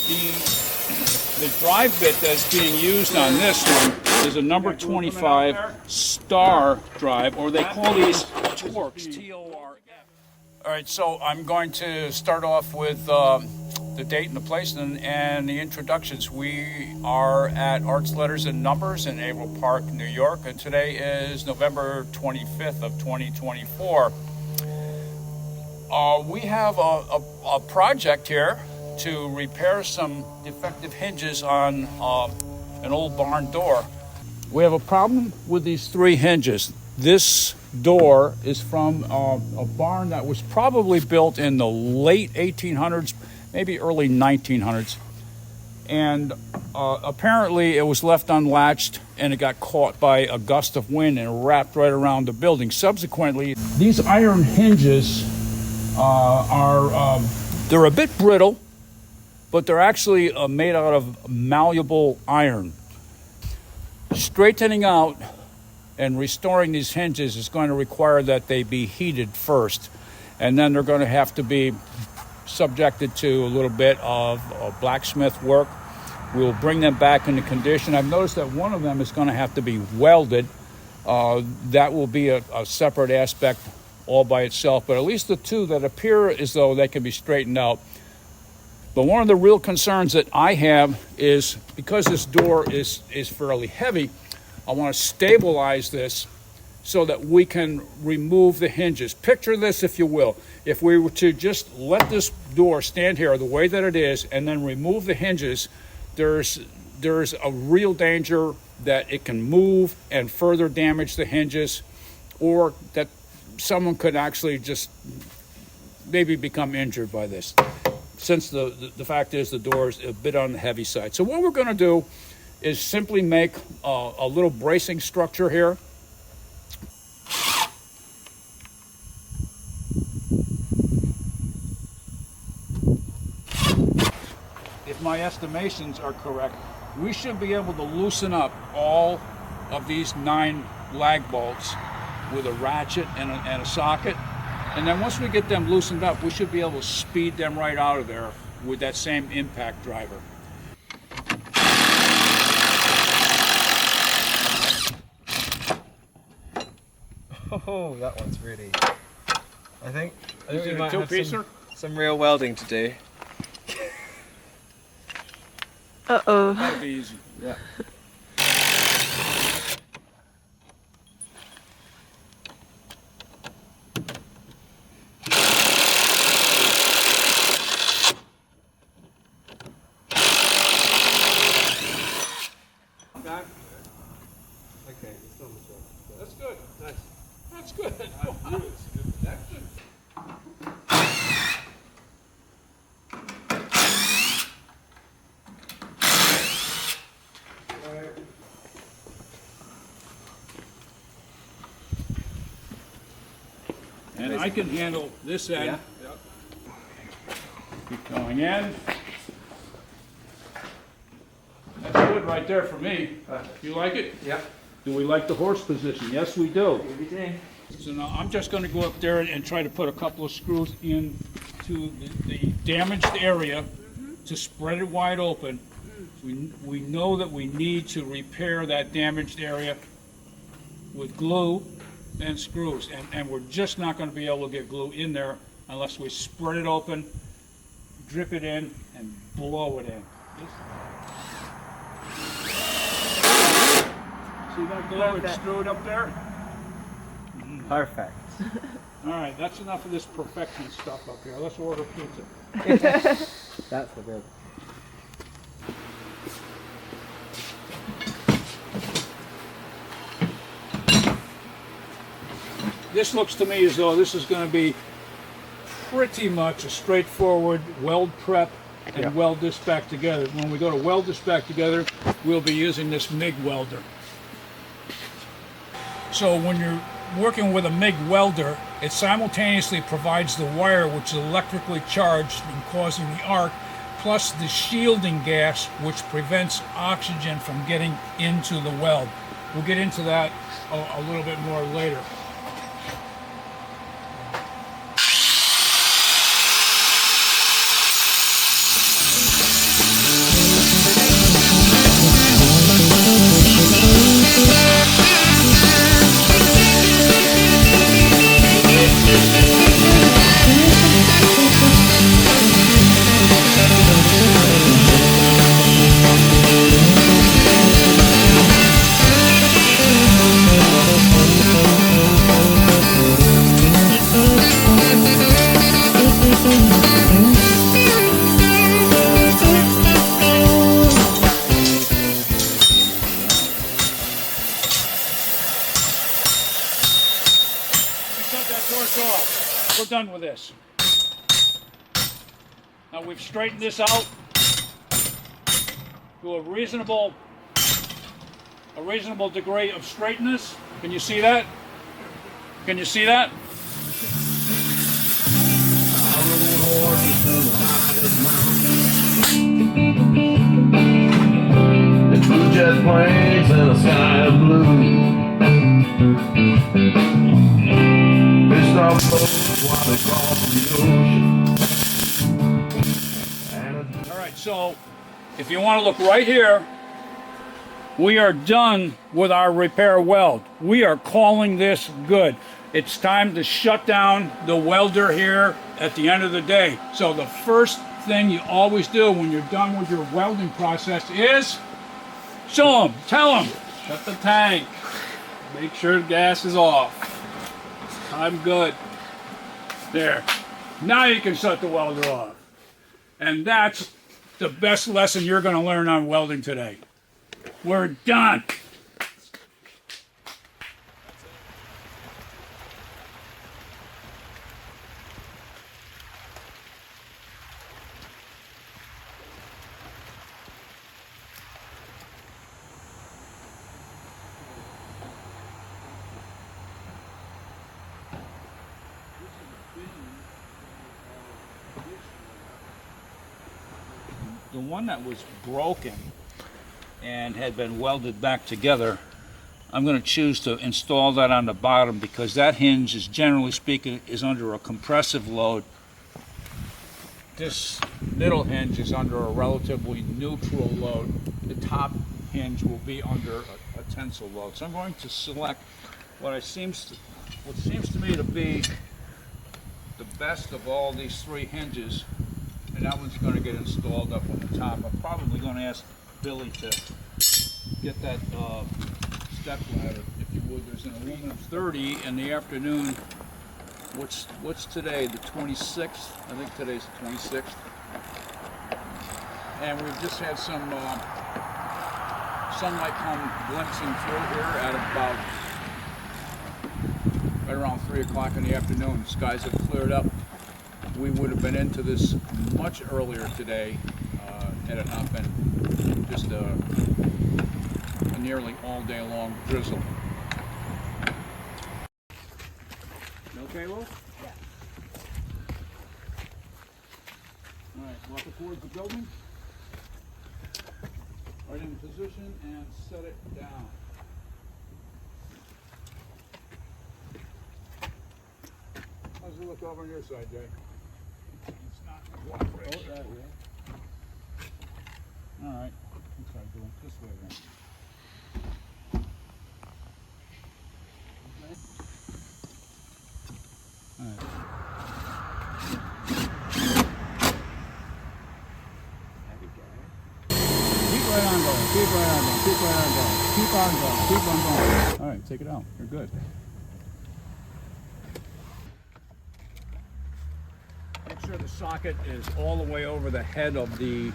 The drive bit that's being used on this one is a number 25 star drive, or they call these Torx, T-O-R-F. All right, so I'm going to start off with the date and the place and the introductions. We are at Arts, Letters, and Numbers in Averill Park, New York, and today is November 25th of 2024. We have a project here to repair some defective hinges on an old barn door. We have a problem with these three hinges. This door is from a barn that was probably built in the late 1800s, maybe early 1900s. And apparently it was left unlatched and it got caught by a gust of wind and wrapped right around the building. Subsequently, these iron hinges they're a bit brittle, but they're actually made out of malleable iron. Straightening out and restoring these hinges is going to require that they be heated first, and then they're going to have to be subjected to a little bit of blacksmith work. We'll bring them back into condition. I've noticed that one of them is going to have to be welded. That will be a separate aspect all by itself, but at least the two that appear as though they can be straightened out. But one of the real concerns that I have is, because this door is fairly heavy, I want to stabilize this so that we can remove the hinges. Picture this, if you will. If we were to just let this door stand here the way that it is and then remove the hinges, there's a real danger that it can move and further damage the hinges, or that someone could actually just maybe become injured by this, since the fact is the door is a bit on the heavy side. So what we're going to do is simply make a little bracing structure here. If my estimations are correct, we should be able to loosen up all of these 9 lag bolts with a ratchet and a socket. And then once we get them loosened up, we should be able to speed them right out of there with that same impact driver. Oh, that one's really... I think Is we it a might have two-piecer? some real welding to do. Uh-oh. That'll be easy. Yeah. Okay, it's done the job. That's good. Nice. That's good. That's good. And I can handle this end. Yeah. Yep. Keep going in. That's good right there for me. You like it? Yep. Do we like the horse position? Yes, we do. So now I'm just going to go up there and try to put a couple of screws into the damaged area to spread it wide open. We know that we need to repair that damaged area with glue and screws, and we're just not going to be able to get glue in there unless we spread it open, drip it in, and blow it in. See that glue extrude up there? Perfect. All right, that's enough of this perfection stuff up here. Let's order pizza. That's the good. This looks to me as though this is going to be pretty much a straightforward weld prep and weld this back together. When we go to weld this back together, we'll be using this MIG welder. So when you're working with a MIG welder, it simultaneously provides the wire, which is electrically charged and causing the arc, plus the shielding gas, which prevents oxygen from getting into the weld. We'll get into that a little bit more later. this. Now we've straightened this out to a reasonable degree of straightness. Can you see that? Can you see that? Jet planes in a sky of blue. Fished off boats while they crossed the ocean. All right, so if you want to look right here, we are done with our repair weld. We are calling this good. It's time to shut down the welder here at the end of the day. So the first thing you always do when you're done with your welding process is show them, tell them. Shut the tank. Make sure the gas is off. I'm good. There. Now you can shut the welder off. And that's the best lesson you're going to learn on welding today. We're done. The one that was broken and had been welded back together, I'm going to choose to install that on the bottom because that hinge is, generally speaking, is under a compressive load. This middle hinge is under a relatively neutral load. The top hinge will be under a tensile load. So I'm going to select what seems to me to be the best of all these three hinges. And that one's going to get installed up on the top. I'm probably going to ask Billy to get that step ladder, if you would. There's an aluminum 30 in the afternoon. What's today? The 26th? I think today's the 26th. And we've just had some sunlight come glimpsing through here at about right around 3 o'clock in the afternoon. The skies have cleared up. We would have been into this much earlier today had it not been just a nearly all day long drizzle. You okay, Lou? Yeah. All right, walk it towards the building. Right in position and set it down. How's it look over on your side, Jay? It's not quite right. All right, let's try doing it this way then. All right. Keep right on going, keep right on going, keep right on going, keep on going, keep on going. All right, take it out, you're good. Make sure the socket is all the way over the head of the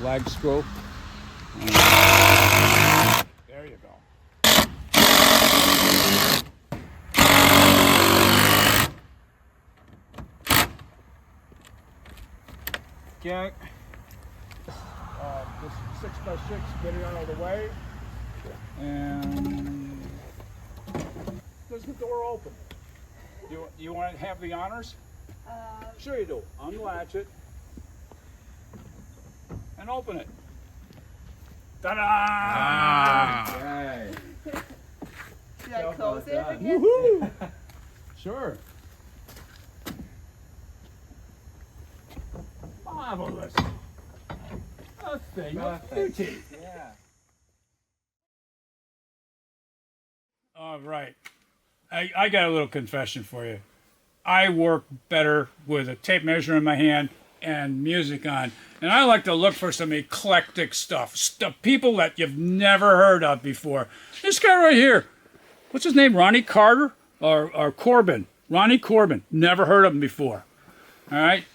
lag screw. There you go. Okay. This 6x6, get it out of the way. And does the door open? You want to have the honors? Sure you do. Unlatch it and open it. Ta-da! Okay. Should I close it again? Woohoo! Sure. Marvelous. A thing of beauty. Yeah. All right. I got a little confession for you. I work better with a tape measure in my hand and music on. And I like to look for some eclectic stuff. People that you've never heard of before. This guy right here. What's his name? Ronnie Carter? Or Corbin. Ronnie Corbin. Never heard of him before. All right?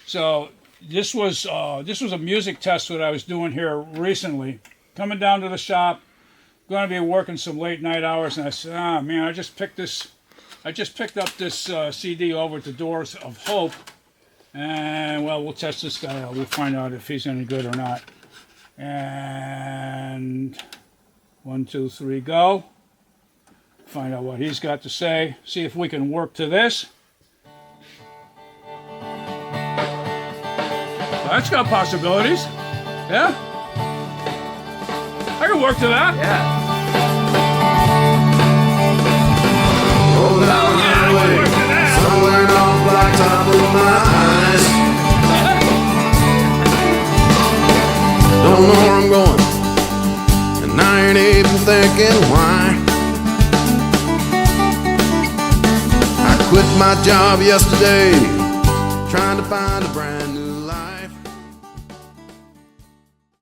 So this was a music test that I was doing here recently. Coming down to the shop. Going to be working some late night hours. And I said, man, I just picked this I just picked up this CD over at the Doors of Hope, and well, we'll test this guy out. We'll find out if he's any good or not. And 1, 2, 3, go. Find out what he's got to say. See if we can work to this. That's got possibilities. Yeah? I can work to that. Yeah. Roll down the highway, somewhere off blacktop with my eyes. Don't know where I'm going, and I ain't even thinking why. I quit my job yesterday, trying to find a brand new